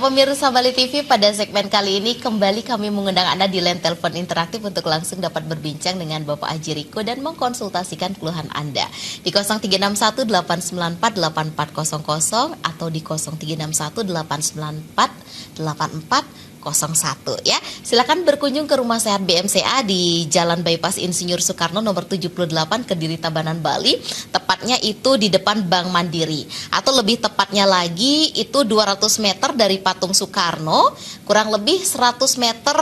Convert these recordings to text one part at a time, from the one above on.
Pemirsa Bali TV, pada segmen kali ini kembali kami mengundang Anda di line telepon interaktif untuk langsung dapat berbincang dengan Bapak Haji Riko dan mengkonsultasikan keluhan Anda di 0361 894 8400 atau di 0361 894 8401 ya. Silakan berkunjung ke Rumah Sehat BMCA di Jalan Bypass Insinyur Soekarno nomor 78 Kediri Tabanan Bali. Tepatnya itu di depan Bank Mandiri. Atau lebih tepatnya lagi itu 200 meter dari Patung Soekarno, kurang lebih 100 meter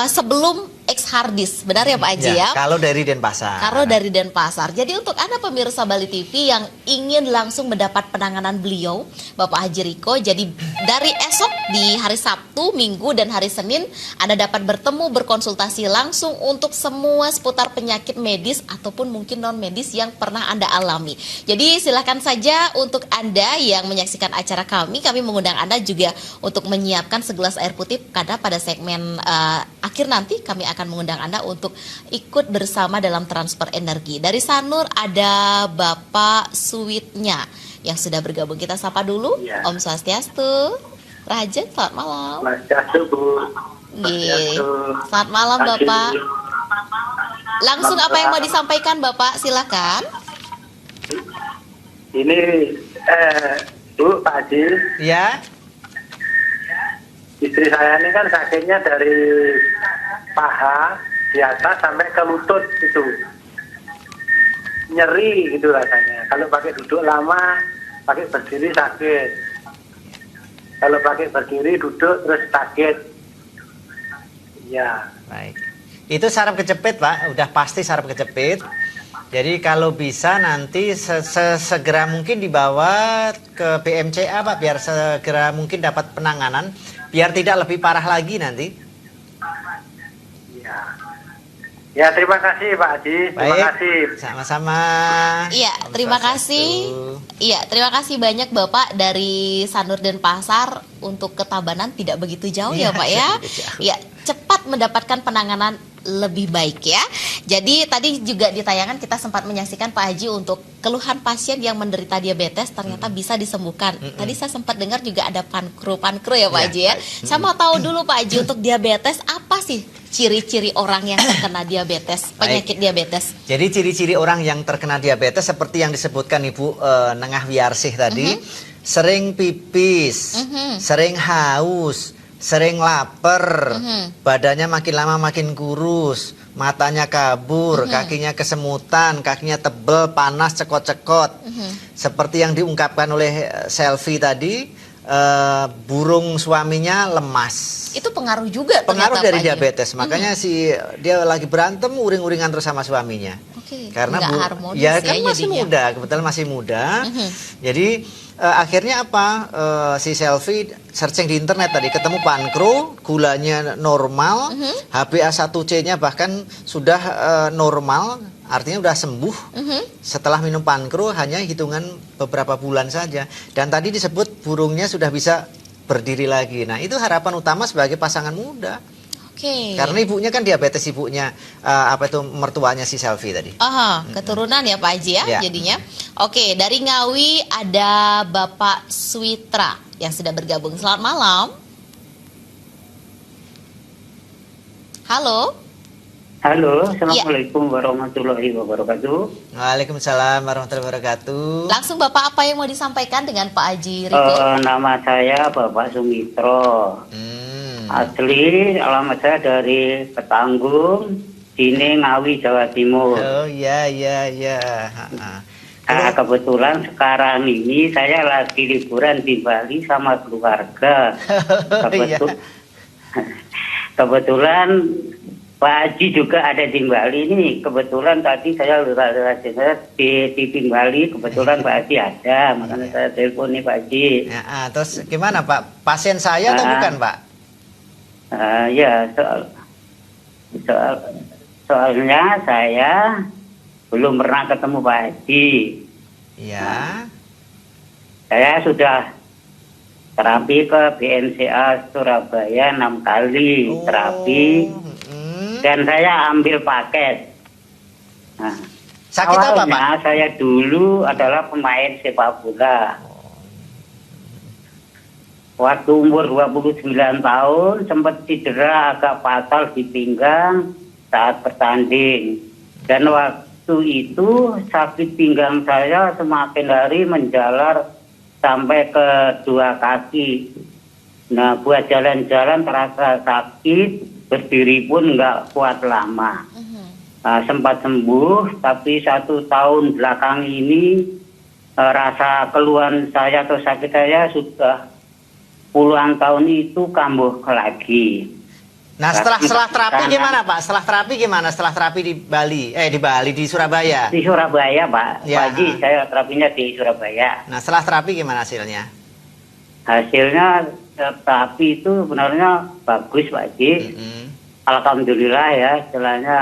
sebelum Ex Hardis. Benar ya Pak Haji ya? Kalau dari Denpasar. Kalau dari Denpasar. Jadi untuk Anda pemirsa Bali TV yang ingin langsung mendapat penanganan beliau, Bapak Haji Riko, jadi dari esok di hari Sabtu, Minggu, dan hari Senin, Anda dapat bertemu, berkonsultasi langsung untuk semua seputar penyakit medis ataupun mungkin non-medis yang pernah Anda alami. Jadi silakan saja untuk Anda yang menyaksikan acara kami mengundang Anda juga untuk menyiapkan segelas air putih, karena pada segmen akhir nanti kami akan mengundang Anda untuk ikut bersama dalam transfer energi. Dari Sanur ada Bapak Suwitnya yang sudah bergabung. Kita sapa dulu. Ya. Om Swastiastu. Raja, selamat malam. Swastiastu, Bu. Selamat malam, Bapak. Langsung apa yang mau disampaikan, Bapak? Silakan. Ini Bu, Pak Haji. Ya. Istri saya ini kan sakitnya dari paha di atas sampai ke lutut itu, nyeri gitu rasanya. Kalau pakai duduk lama, pakai berdiri sakit. Kalau pakai berdiri duduk terus sakit. Ya. Baik. Itu saraf kejepit Pak, udah pasti saraf kejepit. Jadi kalau bisa nanti segera mungkin dibawa ke BMCA Pak, biar segera mungkin dapat penanganan, biar tidak lebih parah lagi nanti. Ya, terima kasih Pak Haji. Terima kasih. Sama-sama. Iya, terima kasih. Iya, terima kasih banyak Bapak dari Sanur Denpasar. Untuk ke Tabanan tidak begitu jauh ya Pak ya. Iya, cepat mendapatkan penanganan lebih baik ya. Jadi tadi juga di tayangan kita sempat menyaksikan Pak Haji untuk keluhan pasien yang menderita diabetes ternyata bisa disembuhkan. Tadi saya sempat dengar juga ada pankru ya Pak Haji ya. Saya mau tahu dulu Pak Haji, untuk diabetes apa sih ciri-ciri orang yang terkena diabetes, penyakit diabetes? Jadi ciri-ciri orang yang terkena diabetes seperti yang disebutkan Ibu Nengah Wiarsih tadi, sering pipis, sering haus, sering lapar, badannya makin lama makin kurus, matanya kabur, kakinya kesemutan, kakinya tebel, panas, cekot-cekot. Seperti yang diungkapkan oleh Selfie tadi, burung suaminya lemas. Itu pengaruh juga. Pengaruh dari diabetes. Makanya dia lagi berantem, uring-uringan terus sama suaminya. Karena ya kan masih muda, kebetulan masih muda. Jadi akhirnya apa? Si Selfie searching di internet tadi, ketemu pankro, gulanya normal, HbA1c-nya bahkan sudah normal, artinya sudah sembuh. Setelah minum pankro hanya hitungan beberapa bulan saja. Dan tadi disebut burungnya sudah bisa berdiri lagi. Nah, itu harapan utama sebagai pasangan muda. Karena ibunya kan diabetes, ibunya mertuanya si Selfie tadi. Keturunan ya Pak Haji ya, jadinya. Oke, dari Ngawi ada Bapak Switra yang sudah bergabung. Selamat malam. Halo. Halo, Assalamualaikum warahmatullahi wabarakatuh. Waalaikumsalam warahmatullahi wabarakatuh. Langsung Bapak, apa yang mau disampaikan dengan Pak Haji Riko? Nama saya Bapak Sumitro. Asli alamat saya dari Ketanggung, Dine, Ngawi, Jawa Timur. Oh iya. Nah, kebetulan sekarang ini saya lagi liburan di Bali sama keluarga. Kebetulan Pak Haji juga ada di Bali nih. Kebetulan tadi saya di TV Bali, kebetulan Pak Haji ada, makanya saya telepon nih Pak Haji. Terus gimana Pak? Pasien saya atau bukan Pak? Ya, soalnya saya belum pernah ketemu Pak Haji. Ya. Saya sudah terapi ke BMCA Surabaya 6 kali terapi. Dan saya ambil paket. Nah, sakit apa Pak? Saya dulu adalah pemain sepak bola. waktu umur 29 tahun sempat cedera agak fatal di pinggang saat bertanding. Dan waktu itu sakit pinggang saya semakin hari menjalar sampai ke 2 kaki. Nah, buat jalan-jalan terasa sakit, berdiri pun nggak kuat lama. Sempat sembuh, tapi 1 tahun belakang ini rasa keluhan saya atau sakit saya sudah puluhan tahun itu kambuh lagi. Nah, setelah terapi gimana, Pak? Setelah terapi gimana? Setelah terapi di Bali, di Surabaya. Di Surabaya, Pak. Ya. Pak Haji, saya terapinya di Surabaya. Nah, setelah terapi gimana hasilnya? Hasilnya terapi itu sebenarnya bagus, Pak Haji. Alhamdulillah ya, istilahnya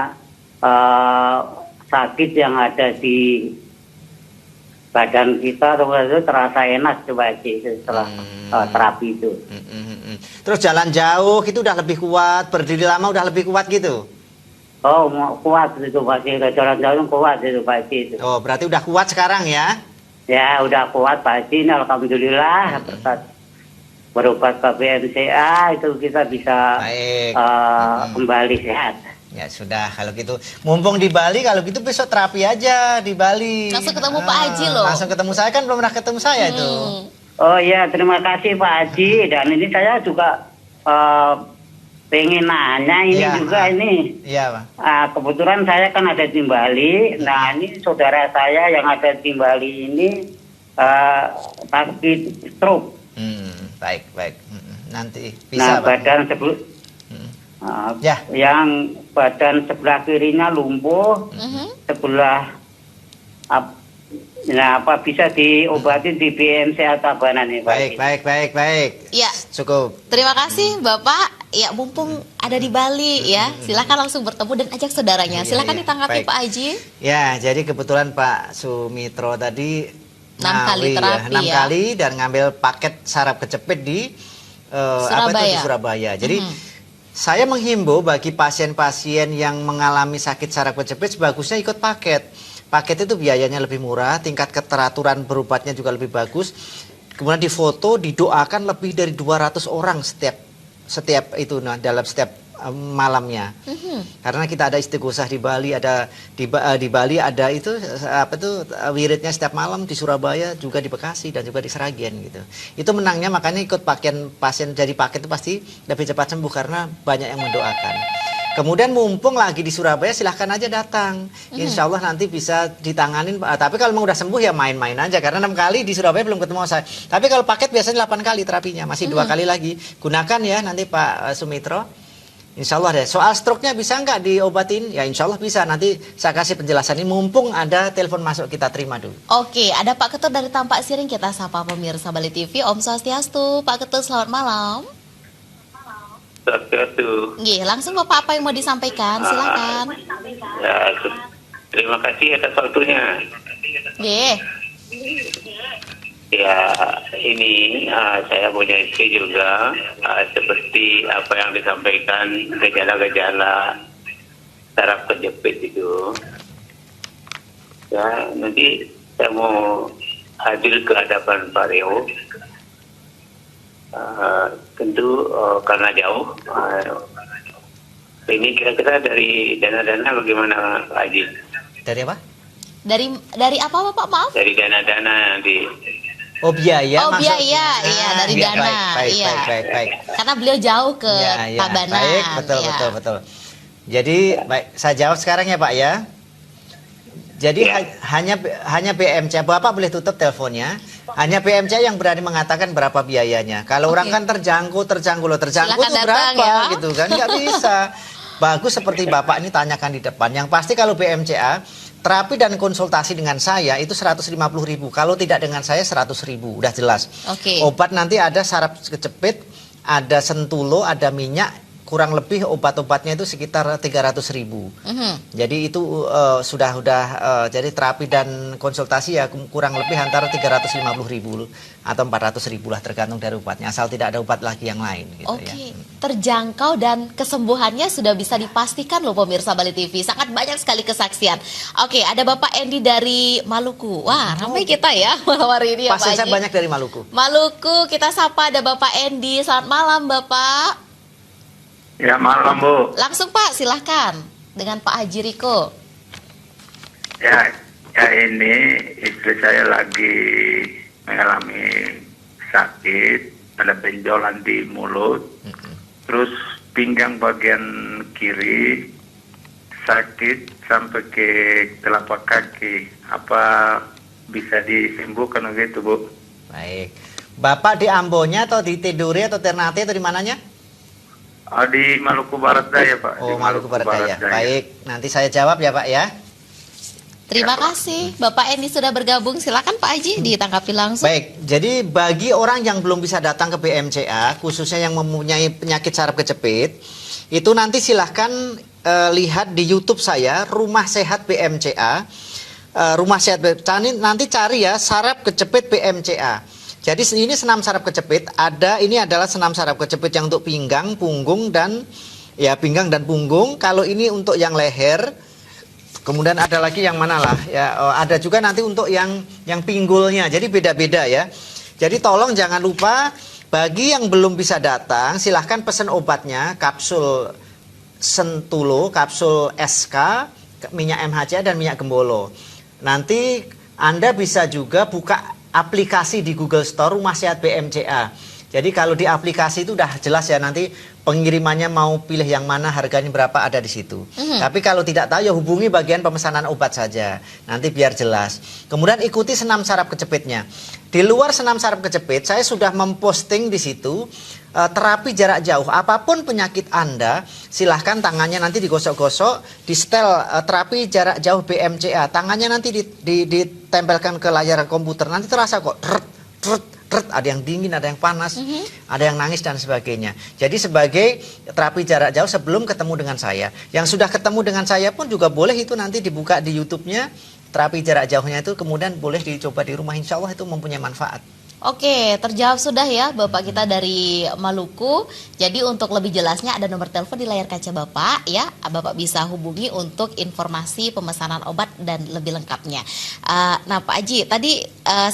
sakit yang ada di badan kita itu terasa enak coba Haji setelah terapi itu. Terus jalan jauh itu udah lebih kuat, berdiri lama udah lebih kuat gitu? Oh, kuat itu Pak Haji, jalan jauh kuat itu Pak Haji itu. Oh, berarti udah kuat sekarang ya? Ya, udah kuat Pak Haji, ini alhamdulillah berkat berobat ke BMCA itu kita bisa kembali sehat. Ya sudah, kalau gitu mumpung di Bali, kalau gitu besok terapi aja di Bali. Langsung ketemu Pak Haji loh. Langsung ketemu saya, kan belum pernah ketemu saya itu. Oh iya, terima kasih Pak Haji. Dan ini saya juga pengen nanya ini juga ini. Iya Pak. Kebetulan saya kan ada di Bali. Nah ini saudara saya yang ada di Bali ini sakit stroke. Baik. Nanti bisa. Nah badan yang badan sebelah kirinya lumpuh, sebelah apa bisa diobati di BMCA Tabanan nih Pak? Baik. Ya, cukup. Terima kasih Bapak. Ya, mumpung ada di Bali ya, silakan langsung bertemu dan ajak saudaranya. Silakan ditanggapi Pak Haji. Ya, jadi kebetulan Pak Sumitro tadi 6 kali terapi 6 kali dan ngambil paket saraf kecepit di Surabaya. Jadi saya menghimbau bagi pasien-pasien yang mengalami sakit saraf kejepit sebagusnya ikut paket. Paket itu biayanya lebih murah, tingkat keteraturan berobatnya juga lebih bagus. Kemudian difoto, didoakan lebih dari 200 orang setiap itu dalam setiap malamnya. Karena kita ada istighosah di Bali, ada di Bali ada itu wiridnya setiap malam, di Surabaya juga, di Bekasi dan juga di Sragen gitu. Itu menangnya, makanya ikut pasien jadi paket itu pasti lebih cepat sembuh karena banyak yang mendoakan. Kemudian mumpung lagi di Surabaya, silahkan aja datang. Insya Allah nanti bisa ditanganin. Tapi kalau mau udah sembuh ya main-main aja. Karena 6 kali di Surabaya belum ketemu saya. Tapi kalau paket biasanya 8 kali terapinya. Masih 2 kali lagi. Gunakan ya nanti Pak Sumitro. Insya Allah deh. Soal stroke-nya bisa nggak diobatin? Ya insya Allah bisa. Nanti saya kasih penjelasan ini. Mumpung ada telepon masuk, kita terima dulu. Oke, ada Pak Ketut dari Tampak Siring. Kita sapa pemirsa Bali TV. Om Swastiastu. Pak Ketut, selamat malam. Nggih, langsung Bapak apa yang mau disampaikan? Silakan. Ya, terima kasih atas waktunya. Nggih. Ya, ini saya punya istri juga seperti apa yang disampaikan, gejala-gejala saraf kejepit itu. Ya, nanti saya mau hadir ke hadapan Pak Reo. Tentu karena jauh. Ini kira-kira dari dana-dana bagaimana Pak Haji? Dari apa? Dari apa Bapak, maaf? Dari dana-dana di. Oh biaya. Oh biaya, iya dari dana. Baik. Karena beliau jauh ke Tabanan. Baik, betul. Jadi baik, saya jawab sekarang ya Pak ya. Jadi hanya BMCA, Bapak boleh tutup teleponnya. Hanya BMCA yang berani mengatakan berapa biayanya. Kalau orang kan terjangkau tuh berapa ya. gitu kan, nggak bisa. Bagus seperti Bapak ini tanyakan di depan. Yang pasti kalau BMCA, terapi dan konsultasi dengan saya itu 150.000. Kalau tidak dengan saya 100.000, udah jelas. Obat nanti ada saraf kejepit, ada sentulo, ada minyak, kurang lebih obat-obatnya itu sekitar 300.000. Jadi itu sudah jadi terapi dan konsultasi ya kurang lebih antara 350.000 atau 400.000 lah, tergantung dari obatnya, asal tidak ada obat lagi yang lain gitu. Ya. Terjangkau dan kesembuhannya sudah bisa dipastikan loh pemirsa Bali TV, sangat banyak sekali kesaksian. Ada Bapak Endi dari Maluku. Wah, ramai kita ya malam hari ini ya Pak Haji. Pasien saya banyak dari Maluku. Maluku, kita sapa ada Bapak Endi. Selamat malam Bapak. Ya malam Bu. Langsung Pak, silahkan dengan Pak Haji Riko. Ya ini istri saya lagi mengalami sakit, ada benjolan di mulut, terus pinggang bagian kiri sakit sampai ke telapak kaki. Apa bisa disembuhkan begitu Bu? Baik. Bapak di Ambonya atau di Tidore atau Ternate atau di mananya? Di Maluku Barat Daya Pak. Oh, Maluku Barat Daya. Baik, nanti saya jawab ya Pak ya. Terima kasih Bapak Endi sudah bergabung. Silakan Pak Haji ditanggapi langsung. Baik, jadi bagi orang yang belum bisa datang ke BMCA, khususnya yang mempunyai penyakit saraf kejepit, itu nanti silahkan lihat di YouTube saya, Rumah Sehat BMCA. Rumah Sehat BMCA, nanti cari ya saraf kejepit BMCA. Jadi ini senam saraf kejepit, ini adalah senam saraf kejepit yang untuk pinggang, punggung dan ya pinggang dan punggung. Kalau ini untuk yang leher. Kemudian ada lagi yang mana lah ya, ada juga nanti untuk yang pinggulnya. Jadi beda-beda ya. Jadi tolong jangan lupa bagi yang belum bisa datang silahkan pesan obatnya, kapsul Sentulo, kapsul SK, minyak MHC dan minyak gembolo. Nanti Anda bisa juga buka aplikasi di Google Store Rumah Sehat BMCA. Jadi kalau di aplikasi itu udah jelas ya, nanti pengirimannya mau pilih yang mana, harganya berapa, ada di situ. Tapi kalau tidak tahu ya hubungi bagian pemesanan obat saja. Nanti biar jelas. Kemudian ikuti senam saraf kejepitnya. Di luar senam saraf kejepit, saya sudah memposting di situ terapi jarak jauh. Apapun penyakit Anda, silahkan tangannya nanti digosok-gosok, di setel terapi jarak jauh BMCA. Tangannya nanti ditempelkan ke layar komputer, nanti terasa kok ada yang dingin, ada yang panas, ada yang nangis dan sebagainya. Jadi sebagai terapi jarak jauh sebelum ketemu dengan saya. Yang sudah ketemu dengan saya pun juga boleh itu nanti dibuka di YouTube-nya, terapi jarak jauhnya itu kemudian boleh dicoba di rumah, insya Allah itu mempunyai manfaat. Oke, terjawab sudah ya Bapak kita dari Maluku. Jadi untuk lebih jelasnya ada nomor telepon di layar kaca Bapak ya. Bapak bisa hubungi untuk informasi pemesanan obat dan lebih lengkapnya. Nah Pak Haji, tadi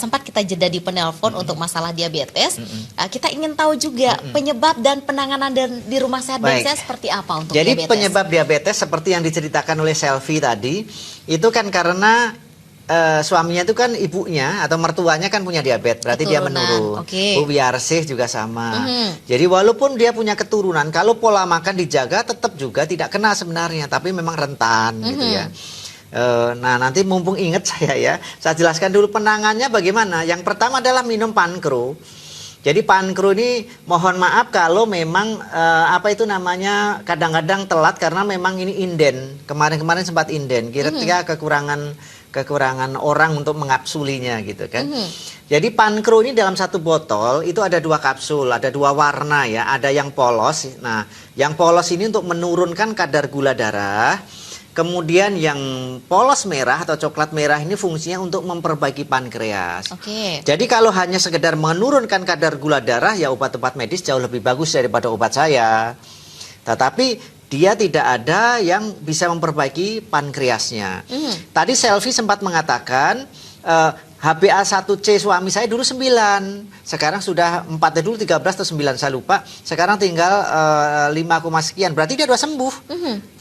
sempat kita jeda di penelpon untuk masalah diabetes. Kita ingin tahu juga penyebab dan penanganan di Rumah Sehat BMCA seperti apa untuk Jadi diabetes. Penyebab diabetes seperti yang diceritakan oleh Selvi tadi, itu kan karena suaminya itu kan ibunya atau mertuanya kan punya diabetes, berarti dia menurun. Bu Wiarsih juga sama. Jadi walaupun dia punya keturunan, kalau pola makan dijaga tetap juga tidak kena sebenarnya, tapi memang rentan gitu ya. Nah nanti mumpung ingat saya jelaskan dulu penangannya bagaimana. Yang pertama adalah minum pankro. Jadi pankro ini mohon maaf kalau memang kadang-kadang telat karena memang ini inden. Kemarin sempat inden, kira-kira kekurangan orang untuk mengapsulinya gitu kan. Jadi pankro ini dalam satu botol itu ada 2 kapsul, ada 2 warna ya, ada yang polos. Nah, yang polos ini untuk menurunkan kadar gula darah. Kemudian yang polos merah atau coklat merah ini fungsinya untuk memperbaiki pankreas. Jadi kalau hanya sekedar menurunkan kadar gula darah ya obat-obat medis jauh lebih bagus daripada obat saya. Tetapi dia tidak ada yang bisa memperbaiki pankreasnya. Tadi Selvi sempat mengatakan HbA1c suami saya dulu 9, sekarang sudah 4, dulu 13 atau 9 saya lupa. Sekarang tinggal 5, sekian, berarti dia sudah sembuh.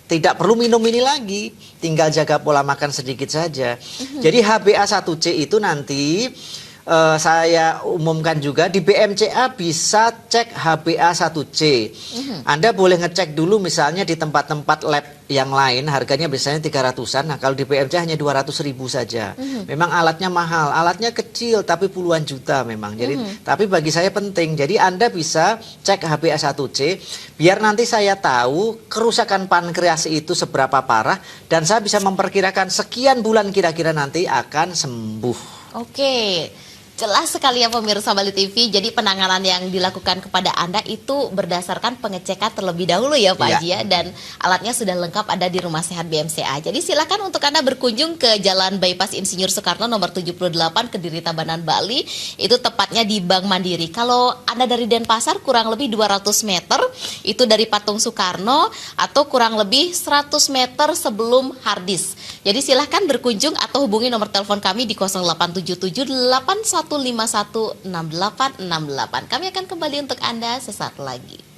Tidak perlu minum ini lagi, tinggal jaga pola makan sedikit saja. Jadi HbA1c itu nanti saya umumkan juga di BMCA bisa cek HbA1c. Anda boleh ngecek dulu misalnya di tempat-tempat lab yang lain harganya biasanya 300-an. Nah kalau di BMCA hanya 200.000 saja. Memang alatnya mahal, alatnya kecil tapi puluhan juta memang. Jadi tapi bagi saya penting. Jadi Anda bisa cek HbA1c biar nanti saya tahu kerusakan pankreas itu seberapa parah dan saya bisa memperkirakan sekian bulan kira-kira nanti akan sembuh. Jelas sekali ya pemirsa Bali TV. Jadi penanganan yang dilakukan kepada Anda itu berdasarkan pengecekan terlebih dahulu ya Pak Haji ya. Dan alatnya sudah lengkap ada di Rumah Sehat BMCA. Jadi silakan untuk Anda berkunjung ke Jalan Bypass Insinyur Soekarno nomor 78 Kediri Tabanan Bali. Itu tepatnya di Bank Mandiri. Kalau Anda dari Denpasar kurang lebih 200 meter itu dari Patung Soekarno atau kurang lebih 100 meter sebelum Hardis. Jadi silahkan berkunjung atau hubungi nomor telepon kami di 0877 8151 6868. Kami akan kembali untuk Anda sesaat lagi.